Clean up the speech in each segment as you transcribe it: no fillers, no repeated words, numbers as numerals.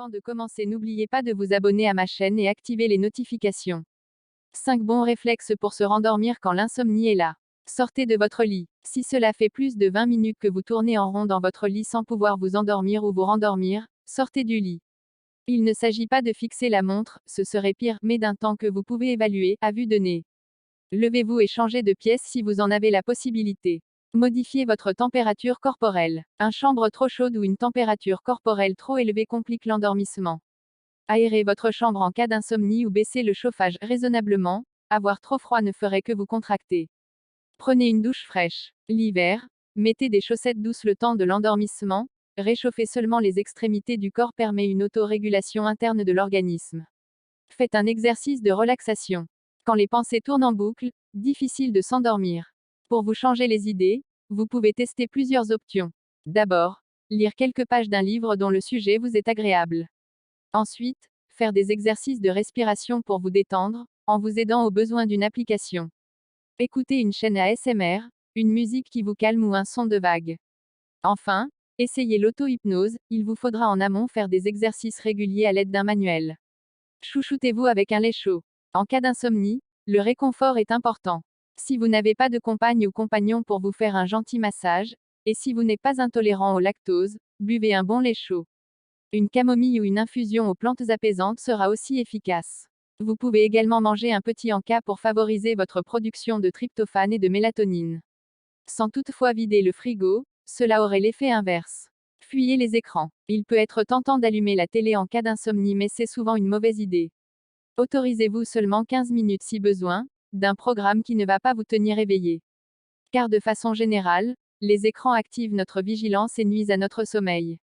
Avant de commencer, n'oubliez pas de vous abonner à ma chaîne et activer les notifications. 5 bons réflexes pour se rendormir quand l'insomnie est là. Sortez de votre lit. Si cela fait plus de 20 minutes que vous tournez en rond dans votre lit sans pouvoir vous endormir ou vous rendormir, sortez du lit. Il ne s'agit pas de fixer la montre, ce serait pire, mais d'un temps que vous pouvez évaluer, à vue de nez. Levez-vous et changez de pièce si vous en avez la possibilité. Modifiez votre température corporelle. Une chambre trop chaude ou une température corporelle trop élevée complique l'endormissement. Aérez votre chambre en cas d'insomnie ou baissez le chauffage raisonnablement, avoir trop froid ne ferait que vous contracter. Prenez une douche fraîche. L'hiver, mettez des chaussettes douces le temps de l'endormissement, réchauffer seulement les extrémités du corps permet une autorégulation interne de l'organisme. Faites un exercice de relaxation. Quand les pensées tournent en boucle, difficile de s'endormir. Pour vous changer les idées, vous pouvez tester plusieurs options. D'abord, lire quelques pages d'un livre dont le sujet vous est agréable. Ensuite, faire des exercices de respiration pour vous détendre, en vous aidant au besoin d'une application. Écoutez une chaîne ASMR, une musique qui vous calme ou un son de vague. Enfin, essayez l'auto-hypnose, il vous faudra en amont faire des exercices réguliers à l'aide d'un manuel. Chouchoutez-vous avec un lait chaud. En cas d'insomnie, le réconfort est important. Si vous n'avez pas de compagne ou compagnon pour vous faire un gentil massage, et si vous n'êtes pas intolérant au lactose, buvez un bon lait chaud. Une camomille ou une infusion aux plantes apaisantes sera aussi efficace. Vous pouvez également manger un petit encas pour favoriser votre production de tryptophane et de mélatonine. Sans toutefois vider le frigo, cela aurait l'effet inverse. Fuyez les écrans. Il peut être tentant d'allumer la télé en cas d'insomnie, mais c'est souvent une mauvaise idée. Autorisez-vous seulement 15 minutes si besoin, d'un programme qui ne va pas vous tenir éveillé. Car de façon générale, les écrans activent notre vigilance et nuisent à notre sommeil.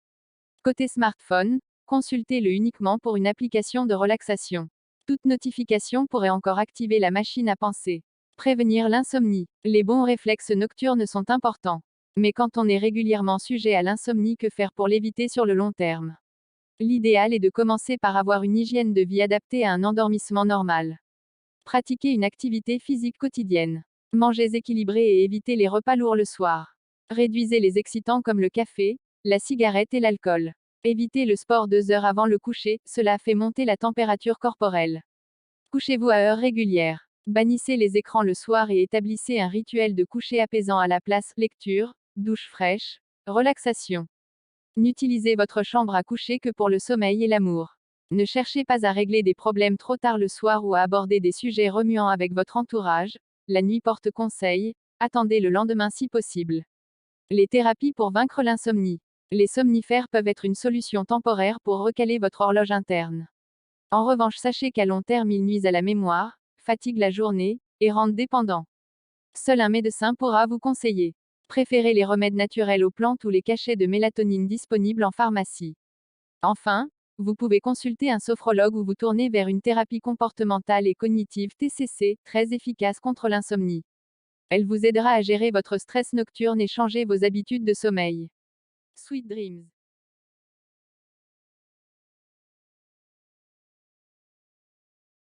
Côté smartphone, consultez-le uniquement pour une application de relaxation. Toute notification pourrait encore activer la machine à penser. Prévenir l'insomnie. Les bons réflexes nocturnes sont importants. Mais quand on est régulièrement sujet à l'insomnie, que faire pour l'éviter sur le long terme? L'idéal est de commencer par avoir une hygiène de vie adaptée à un endormissement normal. Pratiquez une activité physique quotidienne. Mangez équilibré et évitez les repas lourds le soir. Réduisez les excitants comme le café, la cigarette et l'alcool. Évitez le sport 2 heures avant le coucher, cela fait monter la température corporelle. Couchez-vous à heure régulière. Bannissez les écrans le soir et établissez un rituel de coucher apaisant à la place, lecture, douche fraîche, relaxation. N'utilisez votre chambre à coucher que pour le sommeil et l'amour. Ne cherchez pas à régler des problèmes trop tard le soir ou à aborder des sujets remuants avec votre entourage, la nuit porte conseil, attendez le lendemain si possible. Les thérapies pour vaincre l'insomnie. Les somnifères peuvent être une solution temporaire pour recaler votre horloge interne. En revanche, sachez qu'à long terme, ils nuisent à la mémoire, fatiguent la journée, et rendent dépendant. Seul un médecin pourra vous conseiller. Préférez les remèdes naturels aux plantes ou les cachets de mélatonine disponibles en pharmacie. Enfin, vous pouvez consulter un sophrologue ou vous tourner vers une thérapie comportementale et cognitive TCC, très efficace contre l'insomnie. Elle vous aidera à gérer votre stress nocturne et changer vos habitudes de sommeil. Sweet Dreams.